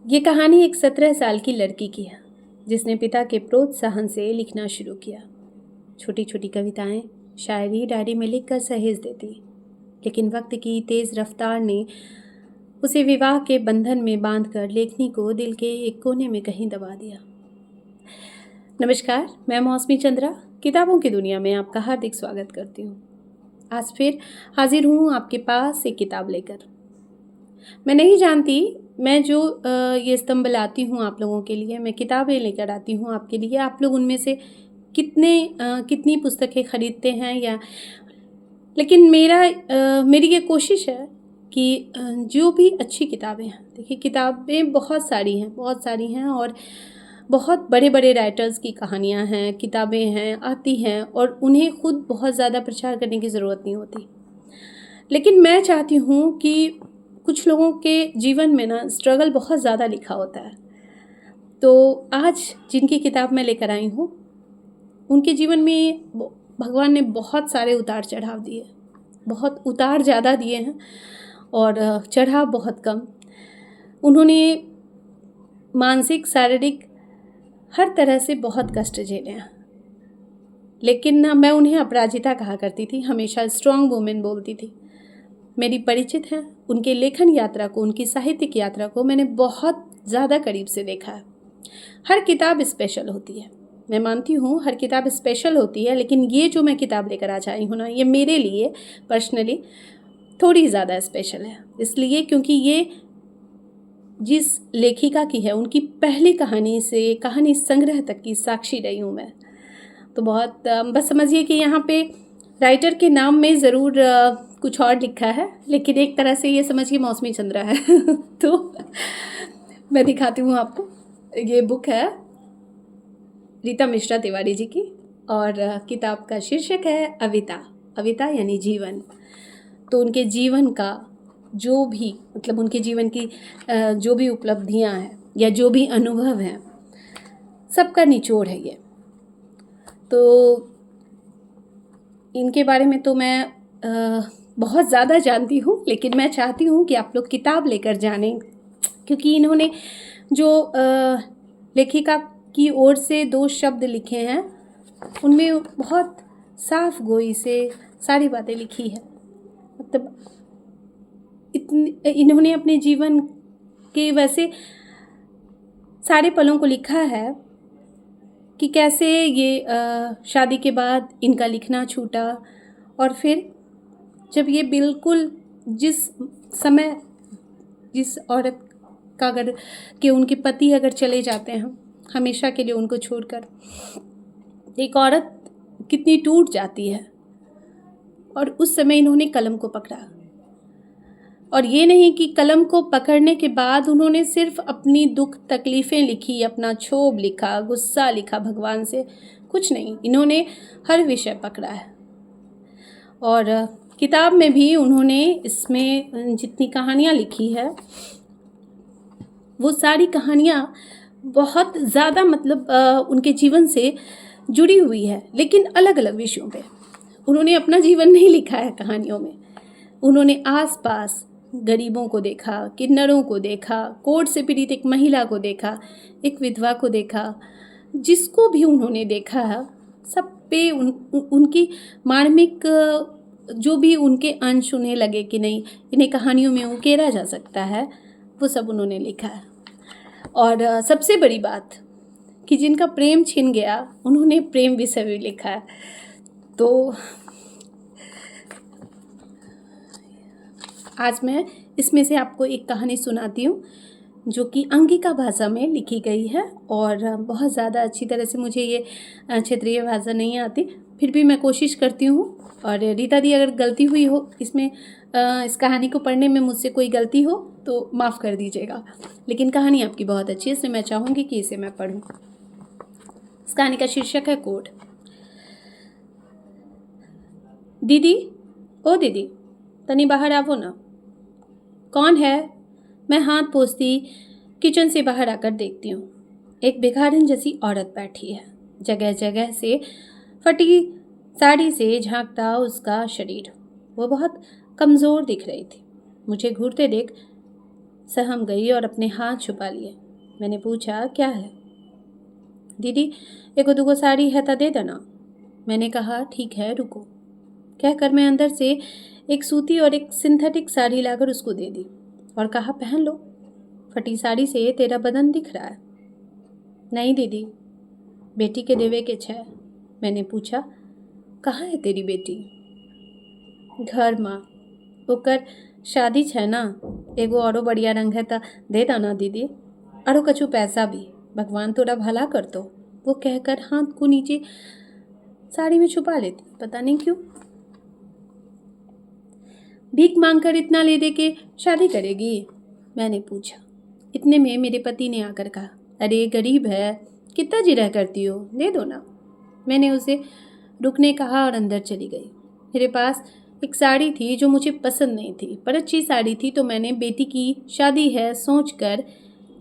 ये कहानी एक 17 साल की लड़की की है जिसने पिता के प्रोत्साहन से लिखना शुरू किया। छोटी छोटी कविताएं, शायरी डायरी में लिखकर सहेज देती, लेकिन वक्त की तेज़ रफ्तार ने उसे विवाह के बंधन में बांधकर लेखनी को दिल के एक कोने में कहीं दबा दिया। नमस्कार, मैं मौसमी चंद्रा किताबों की दुनिया में आपका हार्दिक स्वागत करती हूँ। आज फिर हाजिर हूँ आपके पास एक किताब लेकर। मैं नहीं जानती, मैं जो ये स्तंभ लाती हूँ आप लोगों के लिए, मैं किताबें लेकर आती हूँ आपके लिए, आप लोग उनमें से कितनी पुस्तकें खरीदते हैं लेकिन मेरी ये कोशिश है कि जो भी अच्छी किताबें हैं, देखिए किताबें बहुत सारी हैं और बहुत बड़े बड़े राइटर्स की कहानियाँ हैं, किताबें हैं, आती हैं और उन्हें खुद बहुत ज़्यादा प्रचार करने की ज़रूरत नहीं होती। लेकिन मैं चाहती हूँ कि कुछ लोगों के जीवन में ना स्ट्रगल बहुत ज़्यादा लिखा होता है। तो आज जिनकी किताब मैं लेकर आई हूँ, उनके जीवन में भगवान ने बहुत सारे उतार चढ़ाव दिए, बहुत उतार ज़्यादा दिए हैं और चढ़ाव बहुत कम। उन्होंने मानसिक, शारीरिक हर तरह से बहुत कष्ट झेले हैं, लेकिन ना मैं उन्हें अपराजिता कहा करती थी, हमेशा स्ट्रॉन्ग वुमेन बोलती थी। मेरी परिचित हैं, उनके लेखन यात्रा को, उनकी साहित्यिक यात्रा को मैंने बहुत ज़्यादा करीब से देखा है। हर किताब स्पेशल होती है, मैं मानती हूँ हर किताब स्पेशल होती है, लेकिन ये जो मैं किताब लेकर आज आई हूँ ना, ये मेरे लिए पर्सनली थोड़ी ज़्यादा स्पेशल है। इसलिए क्योंकि ये जिस लेखिका की है, उनकी पहली कहानी से कहानी संग्रह तक की साक्षी रही हूँ मैं। तो बहुत बस समझिए कि यहाँ पे राइटर के नाम में ज़रूर कुछ और लिखा है, लेकिन एक तरह से ये समझिए मौसमी चंद्रा है। तो मैं दिखाती हूँ आपको, ये बुक है रीता मिश्रा तिवारी जी की और किताब का शीर्षक है अविता यानी जीवन। तो उनके जीवन का जो भी मतलब उनके जीवन की जो भी उपलब्धियाँ हैं या जो भी अनुभव हैं, सबका निचोड़ है ये। तो इनके बारे में तो मैं बहुत ज़्यादा जानती हूँ, लेकिन मैं चाहती हूँ कि आप लोग किताब लेकर जानें, क्योंकि इन्होंने जो लेखिका की ओर से 2 शब्द लिखे हैं, उनमें बहुत साफ गोई से सारी बातें लिखी है। मतलब इन्होंने अपने जीवन के वैसे सारे पलों को लिखा है कि कैसे ये शादी के बाद इनका लिखना छूटा और फिर जब ये बिल्कुल जिस समय जिस औरत का अगर कि उनके पति अगर चले जाते हैं हमेशा के लिए उनको छोड़कर, एक औरत कितनी टूट जाती है, और उस समय इन्होंने कलम को पकड़ा। और ये नहीं कि कलम को पकड़ने के बाद उन्होंने सिर्फ अपनी दुख तकलीफ़ें लिखी, अपना क्षोभ लिखा, गुस्सा लिखा भगवान से, कुछ नहीं, इन्होंने हर विषय पकड़ा है। और किताब में भी उन्होंने इसमें जितनी कहानियाँ लिखी है, वो सारी कहानियाँ बहुत ज़्यादा मतलब उनके जीवन से जुड़ी हुई है, लेकिन अलग अलग विषयों पे। उन्होंने अपना जीवन नहीं लिखा है कहानियों में, उन्होंने आसपास गरीबों को देखा, किन्नरों को देखा, कोर्ट से पीड़ित एक महिला को देखा, एक विधवा को देखा, जिसको भी उन्होंने देखा है सब पे उनकी मार्मिक जो भी उनके अंश उन्हें लगे कि नहीं इन्हें कहानियों में उकेरा जा सकता है, वो सब उन्होंने लिखा है। और सबसे बड़ी बात कि जिनका प्रेम छिन गया, उन्होंने प्रेम विषय भी लिखा है। तो आज मैं इसमें से आपको एक कहानी सुनाती हूँ जो कि अंगिका भाषा में लिखी गई है और बहुत ज़्यादा अच्छी तरह से मुझे ये क्षेत्रीय भाषा नहीं आती, फिर भी मैं कोशिश करती हूँ। और रीता दी अगर गलती हुई हो इसमें इस कहानी को पढ़ने में, मुझसे कोई गलती हो तो माफ़ कर दीजिएगा, लेकिन कहानी आपकी बहुत अच्छी है, इसलिए मैं चाहूँगी कि इसे मैं पढूँ। इस कहानी का शीर्षक है कोड। दीदी, ओ दीदी, तनी बाहर आवो ना। कौन है? मैं हाथ पोंछती किचन से बाहर आकर देखती हूँ। एक भिखारिन जैसी औरत बैठी है, जगह जगह से फटी साड़ी से झांकता उसका शरीर। वो बहुत कमज़ोर दिख रही थी। मुझे घूरते देख सहम गई और अपने हाथ छुपा लिए। मैंने पूछा, क्या है? दीदी, एको दुगो साड़ी है तो दे देना। मैंने कहा, ठीक है, रुको। कहकर मैं अंदर से एक सूती और एक सिंथेटिक साड़ी लाकर उसको दे दी और कहा, पहन लो, फटी साड़ी से तेरा बदन दिख रहा है। नहीं दीदी, बेटी के देवे के छे। मैंने पूछा, कहाँ है तेरी बेटी? घर माँ, ओकर शादी छे ना, एगो औरो बढ़िया रंग है तो दे देना दीदी, और कछु पैसा भी, भगवान तोरा भला कर दो। वो कहकर हाथ को नीचे साड़ी में छुपा लेती, पता नहीं क्यों। भीख मांगकर इतना ले दे के शादी करेगी? मैंने पूछा। इतने में मेरे पति ने आकर कहा, अरे गरीब है, कितना जिरह करती हो, दे दो ना। मैंने उसे रुकने कहा और अंदर चली गई। मेरे पास एक साड़ी थी जो मुझे पसंद नहीं थी, पर अच्छी साड़ी थी, तो मैंने बेटी की शादी है सोचकर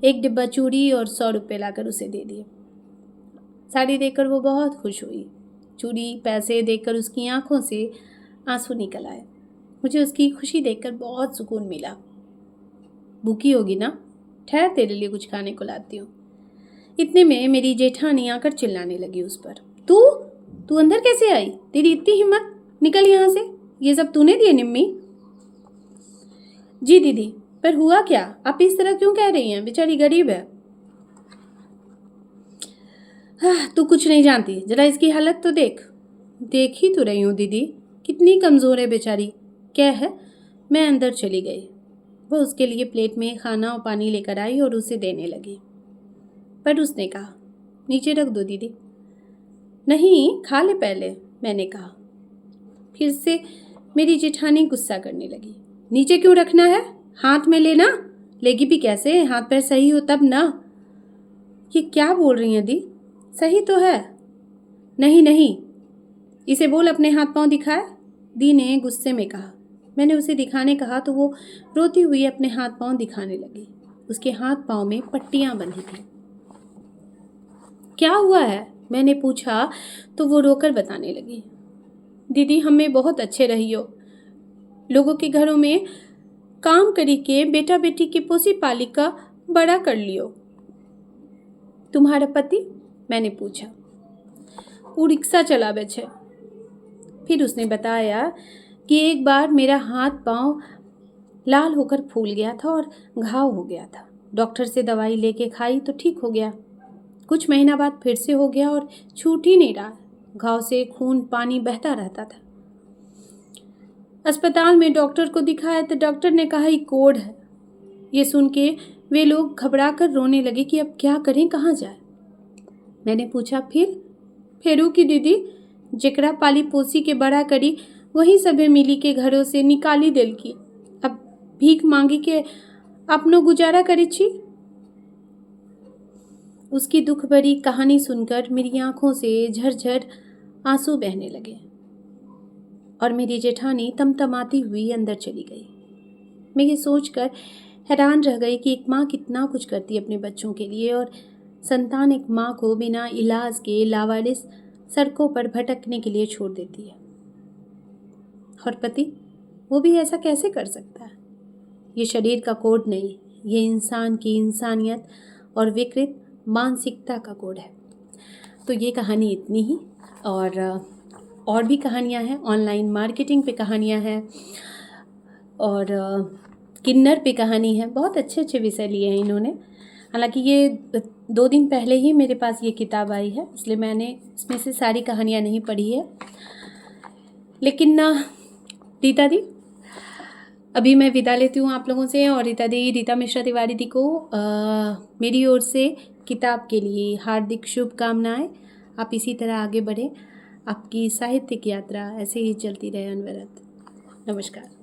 एक डिब्बा चूड़ी और 100 रुपये लाकर उसे दे दिए। साड़ी देखकर वो बहुत खुश हुई। चूड़ी पैसे देखकर उसकी आंखों से आंसू निकल आए। मुझे उसकी खुशी देखकर बहुत सुकून मिला। भूखी होगी ना, ठहर, तेरे लिए कुछ खाने को लाती हूँ। इतने में मेरी जेठानी आकर चिल्लाने लगी उस पर, तू अंदर कैसे आई? तेरी इतनी हिम्मत, निकल यहाँ से, ये सब तूने दिए निम्मी? जी दीदी, पर हुआ क्या? आप इस तरह क्यों कह रही हैं? बेचारी गरीब है। तू कुछ नहीं जानती, जरा इसकी हालत तो देख। देख ही तो रही हूँ दीदी, कितनी कमज़ोर है बेचारी। क्या है? मैं अंदर चली गई। वह उसके लिए प्लेट में खाना और पानी लेकर आई और उसे देने लगी, पर उसने कहा, नीचे रख दो दीदी। नहीं, खा ले पहले, मैंने कहा। फिर से मेरी जेठानी गुस्सा करने लगी। नीचे क्यों रखना है? हाथ में लेना, लेगी भी कैसे? हाथ पैर सही हो तब ना। ये क्या बोल रही हैं दी? सही तो है। नहीं, इसे बोल अपने हाथ पांव दिखाए, दी ने गुस्से में कहा। मैंने उसे दिखाने कहा तो वो रोती हुई अपने हाथ पांव दिखाने लगी। उसके हाथ पांव में पट्टियां बंधी थी। क्या हुआ है? मैंने पूछा तो वो रोकर बताने लगी, दीदी हमें बहुत अच्छे रही हो, लोगों के घरों में काम करी के बेटा बेटी की पोसी पाली का बड़ा कर लियो। तुम्हारा पति? मैंने पूछा। वो रिक्शा चलावे छे। फिर उसने बताया कि एक बार मेरा हाथ पांव लाल होकर फूल गया था और घाव हो गया था। डॉक्टर से दवाई लेके खाई तो ठीक हो गया। कुछ महीना बाद फिर से हो गया और छूट ही नहीं रहा। घाव से खून पानी बहता रहता था। अस्पताल में डॉक्टर को दिखाया तो डॉक्टर ने कहा ये कोढ़ है। ये सुन के वे लोग घबरा कर रोने लगे कि अब क्या करें, कहाँ जाए। मैंने पूछा, फेरू की दीदी, जेकरा पाली पोसी के बड़ा करी वही सभे मिली के घरों से निकाली दिल की, अब भीख मांगी के अपनो गुजारा करी छी। उसकी दुख भरी कहानी सुनकर मेरी आंखों से झरझर आंसू बहने लगे और मेरी जेठानी तमतमाती हुई अंदर चली गई। मैं ये सोचकर हैरान रह गई कि एक माँ कितना कुछ करती है अपने बच्चों के लिए, और संतान एक माँ को बिना इलाज के लावारिस सड़कों पर भटकने के लिए छोड़ देती है। और पति, वो भी ऐसा कैसे कर सकता है? ये शरीर का कोड नहीं, ये इंसान की इंसानियत और विकृत मानसिकता का कोड है। तो ये कहानी इतनी ही, और भी कहानियाँ हैं। ऑनलाइन मार्केटिंग पे कहानियाँ हैं और किन्नर पे कहानी है। बहुत अच्छे अच्छे विषय लिए हैं इन्होंने। हालांकि ये 2 दिन पहले ही मेरे पास ये किताब आई है, इसलिए मैंने इसमें से सारी कहानियाँ नहीं पढ़ी है। लेकिन रीता दी, अभी मैं विदा लेती हूँ आप लोगों से, और रीता मिश्रा तिवारी दी को मेरी ओर से किताब के लिए हार्दिक शुभकामनाएं। आप इसी तरह आगे बढ़ें, आपकी साहित्यिक यात्रा ऐसे ही चलती रहे अनवरत। नमस्कार।